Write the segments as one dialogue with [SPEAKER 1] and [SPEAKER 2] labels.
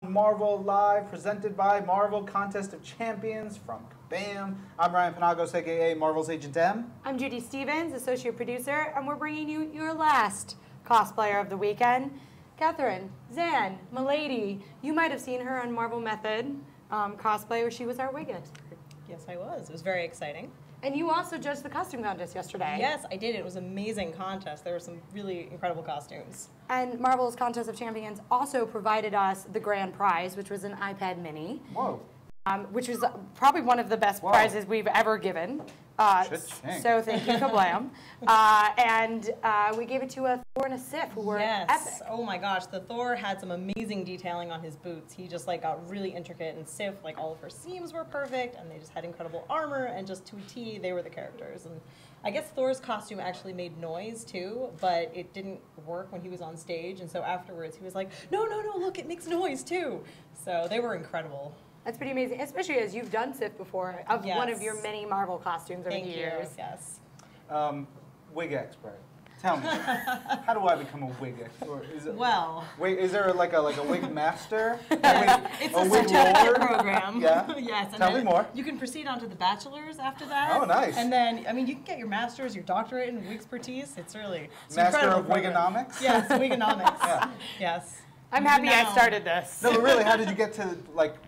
[SPEAKER 1] Marvel Live, presented by Marvel Contest of Champions from Kabam. I'm Ryan Panagos, aka Marvel's Agent M.
[SPEAKER 2] I'm Judy Stevens, associate producer, and we're bringing you your last cosplayer of the weekend, Kathrine Zan, Milady. You might have seen her on Marvel Method cosplay, where she was our wig expert.
[SPEAKER 3] Yes, I was. It was very exciting.
[SPEAKER 2] And you also judged the costume contest yesterday.
[SPEAKER 3] Yes, I did. It was an amazing contest. There were some really incredible costumes.
[SPEAKER 2] And Marvel's Contest of Champions also provided us the grand prize, which was an iPad mini.
[SPEAKER 1] Whoa.
[SPEAKER 2] Which was probably one of the best prizes we've ever given. So thank you, Kablam. And we gave it to a Thor and a Sif, who were epic.
[SPEAKER 3] Oh my gosh, the Thor had some amazing detailing on his boots. He just like got really intricate, and Sif, like all of her seams were perfect, and they just had incredible armor, and just to a T, they were the characters. And I guess Thor's costume actually made noise too, but it didn't work when he was on stage, and so afterwards he was like, no, look, it makes noise too. So they were incredible.
[SPEAKER 2] That's pretty amazing, especially as you've done Sif before, of one of your many Marvel costumes over the years.
[SPEAKER 3] Yes.
[SPEAKER 1] Wig expert. Tell me, how do I become a wig expert? Is it,
[SPEAKER 3] well,
[SPEAKER 1] wait, is there like a wig master?
[SPEAKER 3] It's a
[SPEAKER 1] wig
[SPEAKER 3] certificate
[SPEAKER 1] lord?
[SPEAKER 3] program.
[SPEAKER 1] Yeah.
[SPEAKER 3] Yes.
[SPEAKER 1] Tell me more.
[SPEAKER 3] You can proceed on to the bachelor's after that.
[SPEAKER 1] Oh, nice.
[SPEAKER 3] And then, I mean, you can get your master's, your doctorate in wig expertise. It's really
[SPEAKER 1] Master of
[SPEAKER 3] program.
[SPEAKER 1] Wigonomics.
[SPEAKER 3] Yes, Wigonomics.
[SPEAKER 1] Yeah.
[SPEAKER 3] Yes.
[SPEAKER 2] I'm happy I started this.
[SPEAKER 1] No, but really, how did you get to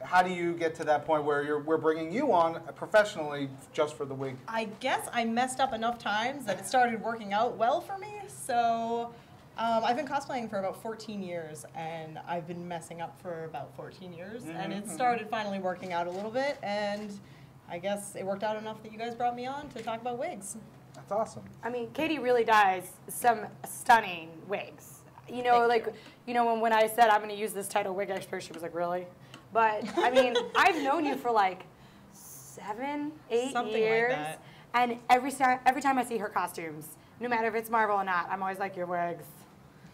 [SPEAKER 1] how do you get to that point where we're bringing you on professionally just for the wig?
[SPEAKER 3] I guess I messed up enough times that it started working out well for me. So I've been cosplaying for about 14 years, and I've been messing up for about 14 years, and it started finally working out a little bit, and I guess it worked out enough that you guys brought me on to talk about wigs.
[SPEAKER 1] That's awesome.
[SPEAKER 2] I mean, Katie really dyes some stunning wigs. You know, when I said I'm going to use this title, wig expert, she was like, really? But, I mean, I've known you for like 7, 8
[SPEAKER 3] Something
[SPEAKER 2] years.
[SPEAKER 3] like that.
[SPEAKER 2] And every time I see her costumes, no matter if it's Marvel or not, I'm always like, your wigs.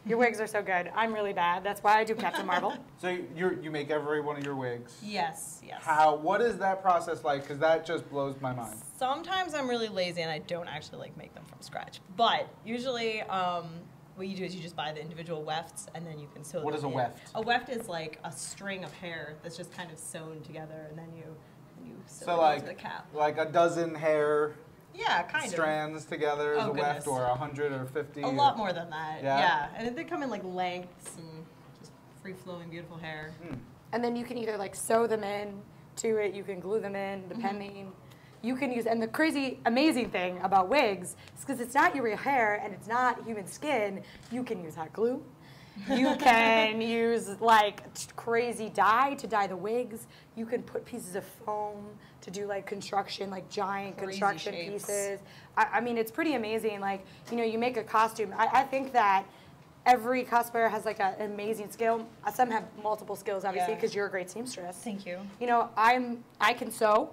[SPEAKER 2] Your wigs are so good. I'm really bad. That's why I do Captain Marvel.
[SPEAKER 1] So you make every one of your wigs?
[SPEAKER 3] Yes, yes.
[SPEAKER 1] What is that process like? Because that just blows my mind.
[SPEAKER 3] Sometimes I'm really lazy and I don't actually like make them from scratch. But usually what you do is you just buy the individual wefts and then you can sew them in.
[SPEAKER 1] What is a weft?
[SPEAKER 3] A weft is like a string of hair that's just kind of sewn together, and then you sew it into the cap.
[SPEAKER 1] Like a dozen hair
[SPEAKER 3] strands
[SPEAKER 1] together is a weft, or 100 or 50?
[SPEAKER 3] A lot more than that.
[SPEAKER 1] Yeah?
[SPEAKER 3] And they come in like lengths and just free-flowing, beautiful hair.
[SPEAKER 2] And then you can either like sew them in to it, you can glue them in, depending. You can use, and the crazy, amazing thing about wigs is because it's not your real hair and it's not human skin, you can use hot glue. You can use like crazy dye to dye the wigs. You can put pieces of foam to do like construction, like giant
[SPEAKER 3] crazy
[SPEAKER 2] construction
[SPEAKER 3] shapes.
[SPEAKER 2] pieces. I mean, it's pretty amazing. Like, you make a costume. I think that every cosplayer has like an amazing skill. Some have multiple skills, obviously, because you're a great seamstress.
[SPEAKER 3] Thank you.
[SPEAKER 2] I can sew.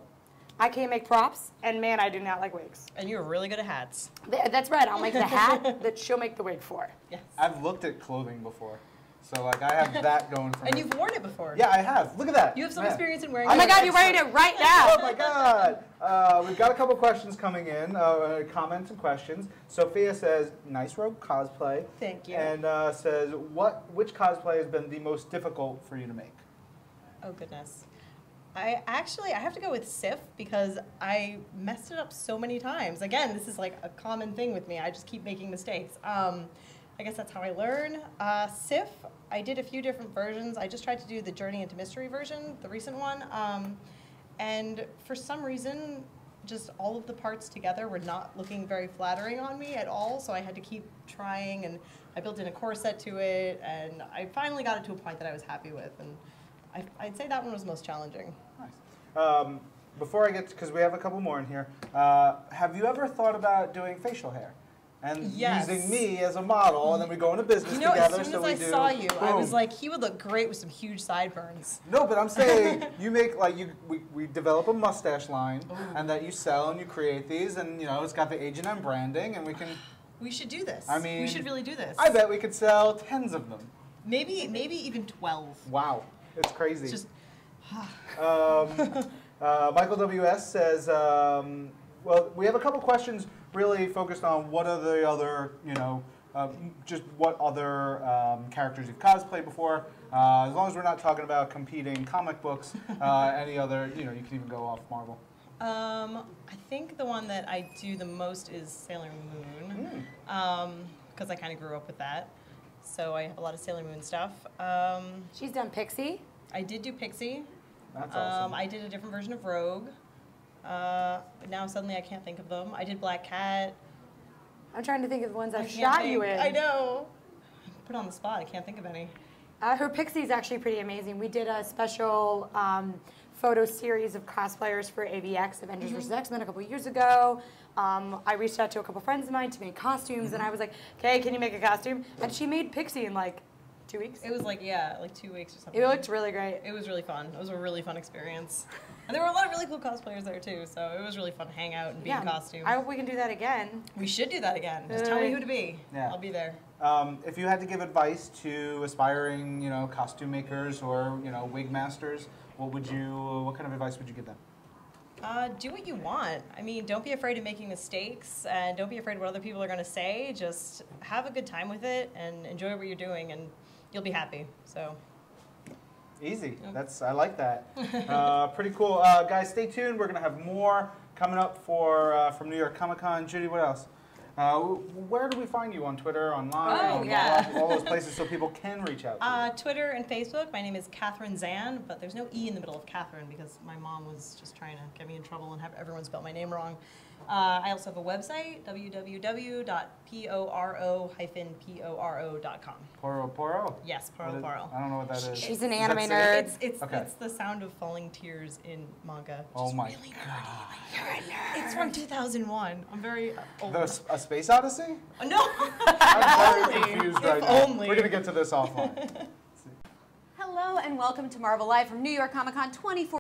[SPEAKER 2] I can't make props, and man, I do not like wigs.
[SPEAKER 3] And you're really good at hats.
[SPEAKER 2] That's right. I'll make the hat that she'll make the wig for.
[SPEAKER 3] Yes.
[SPEAKER 1] I've looked at clothing before, so like I have that going for me.
[SPEAKER 3] And you've worn it before.
[SPEAKER 1] Yeah, I have. Look at that.
[SPEAKER 3] You have some experience in wearing it.
[SPEAKER 2] Oh my God, you're wearing it right now.
[SPEAKER 1] Oh my God. We've got a couple questions coming in, comments and questions. Sophia says, nice robe cosplay.
[SPEAKER 3] Thank you.
[SPEAKER 1] And says, which cosplay has been the most difficult for you to make?
[SPEAKER 3] Oh goodness. I have to go with Sif because I messed it up so many times. Again, this is like a common thing with me. I just keep making mistakes. I guess that's how I learn. Sif, I did a few different versions. I just tried to do the Journey into Mystery version, the recent one. And for some reason, just all of the parts together were not looking very flattering on me at all. So I had to keep trying, and I built in a corset to it, and I finally got it to a point that I was happy with. And I'd say that one was most challenging.
[SPEAKER 1] Nice. Before I get, because we have a couple more in here, have you ever thought about doing facial hair? And using me as a model, and then we go into business together.
[SPEAKER 3] As soon as I saw you, I was like, he would look great with some huge sideburns.
[SPEAKER 1] No, but I'm saying you make we develop a mustache line, and that you sell and you create these, and it's got the H&M branding, and we can.
[SPEAKER 3] We should do this.
[SPEAKER 1] I mean,
[SPEAKER 3] we should really do this.
[SPEAKER 1] I bet we could sell tens of them.
[SPEAKER 3] Maybe even 12.
[SPEAKER 1] Wow, it's crazy.
[SPEAKER 3] Just.
[SPEAKER 1] Michael W.S. says, well, we have a couple questions really focused on what are the other, just what other characters you've cosplayed before. As long as we're not talking about competing comic books, any other, you can even go off Marvel.
[SPEAKER 3] I think the one that I do the most is Sailor Moon, because I kind of grew up with that. So I have a lot of Sailor Moon stuff.
[SPEAKER 2] She's done Pixie.
[SPEAKER 3] I did do Pixie.
[SPEAKER 1] That's awesome.
[SPEAKER 3] I did a different version of Rogue. Now suddenly I can't think of them. I did Black Cat.
[SPEAKER 2] I'm trying to think of the ones I've shot you in.
[SPEAKER 3] I know. Put on the spot. I can't think of any.
[SPEAKER 2] Her Pixie is actually pretty amazing. We did a special photo series of cosplayers for AVX, Avengers vs. X-Men, a couple years ago. I reached out to a couple friends of mine to make costumes, and I was like, okay, can you make a costume? And she made Pixie in like 2 weeks.
[SPEAKER 3] It was like, yeah, like 2 weeks or something.
[SPEAKER 2] It looked really great.
[SPEAKER 3] It was really fun. It was a really fun experience. And there were a lot of really cool cosplayers there too, so it was really fun to hang out and be in costume.
[SPEAKER 2] I hope we can do that again.
[SPEAKER 3] We should do that again. Just tell me who to be. Yeah. I'll be there.
[SPEAKER 1] If you had to give advice to aspiring, costume makers or, wig masters, what kind of advice would you give them?
[SPEAKER 3] Do what you want. I mean, don't be afraid of making mistakes, and don't be afraid of what other people are going to say. Just have a good time with it and enjoy what you're doing, and you'll be happy. So.
[SPEAKER 1] Easy. I like that. Pretty cool. Guys, stay tuned. We're going to have more coming up from New York Comic Con. Judy, what else? Where do we find you? On Twitter, online, all those places so people can reach out to you?
[SPEAKER 3] Twitter and Facebook. My name is Kathrine Zan, but there's no E in the middle of Kathrine because my mom was just trying to get me in trouble and have everyone spell my name wrong. I also have a website, www.poro-poro.com.
[SPEAKER 1] Poro?
[SPEAKER 3] Yes, Poro.
[SPEAKER 1] I don't know what that is.
[SPEAKER 2] She's an anime nerd.
[SPEAKER 3] It's the sound of falling tears in manga.
[SPEAKER 1] Oh my
[SPEAKER 3] really God. You're a nerd. It's from 2001. I'm very old.
[SPEAKER 1] A Space Odyssey?
[SPEAKER 3] No.
[SPEAKER 1] I'm very confused right now.
[SPEAKER 3] Only.
[SPEAKER 1] We're going to get to this offline.
[SPEAKER 4] Hello and welcome to Marvel Live from New York Comic Con 2014.